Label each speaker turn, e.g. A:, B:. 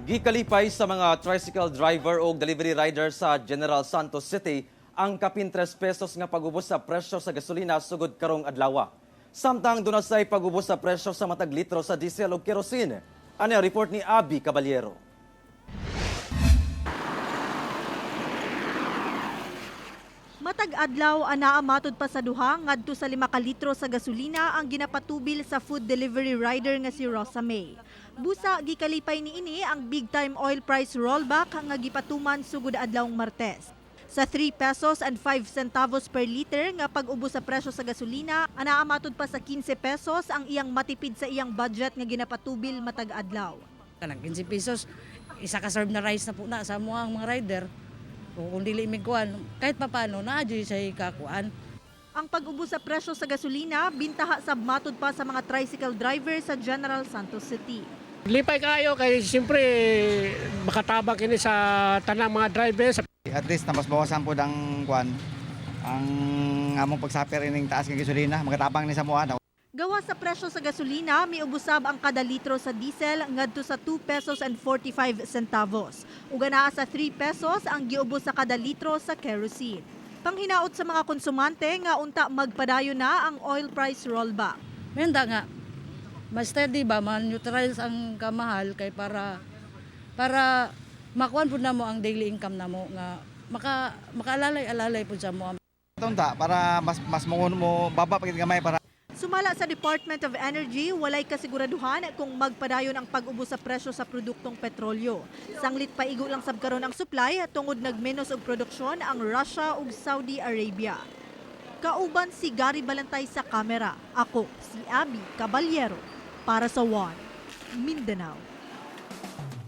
A: Gikalipay sa mga tricycle driver o delivery rider sa General Santos City ang kapin 3 pesos nga pag-ubos sa presyo sa gasolina sugod karong adlaw. Samtang dunasay pag-ubos sa presyo sa matag litro sa diesel o kerosene. Ano ang report ni Abby Caballero?
B: Matag adlaw ana matod pa sa duha ngadto sa 5 ka litro sa gasolina ang ginapatubil sa food delivery rider nga si Rosa May. Busa gikalipay niini ang big time oil price rollback nga gipatuman sugod adlawng Martes. Sa 3 pesos and 5 centavos per liter nga pag-ubos sa presyo sa gasolina, ana matod pa sa 15 pesos ang iyang matipid sa iyang budget nga ginapatubil matag adlaw.
C: Kanang 15 pesos, isa ka serve na rice na po na sa mga rider. Kung dili migkuan, kahit papano naadyo sa ikakuan.
B: Ang pag-ubos sa presyo sa gasolina, bintaha sab matod pa sa mga tricycle driver sa General Santos City.
D: Lipay kayo kay siyempre makatabang kini sa tanang mga drivers.
E: At least na mas bawasan po ang kuan ang among pagsaper ining taas nga gasolina, makatabang ni sa mua.
B: Gawa sa presyo sa gasolina, miubusab ang kada litro sa diesel ngadto sa 2 pesos and 45 centavos. Ug anaa sa 3 pesos ang giubos sa kada litro sa kerosene. Panghinaot sa mga konsumante nga unta magpadayon na ang oil price rollback.
C: Menda nga, mas steady ba, man-neutralize ang kamahal kay para makuan po na mo ang daily income na mo nga makaalalay-alalay po sa mo.
E: Tunta para mas mo baba pagit gamay para
B: Sumala sa Department of Energy, walay kasiguraduhan kung magpadayon ang pag-ubos sa presyo sa produktong petrolyo. Sanglit paigo lang sab karon ang supply tungod nagmenos og produksyon ang Russia ug Saudi Arabia. Kauban si Gary Balantay sa kamera. Ako si Abby Caballero para sa One Mindanao.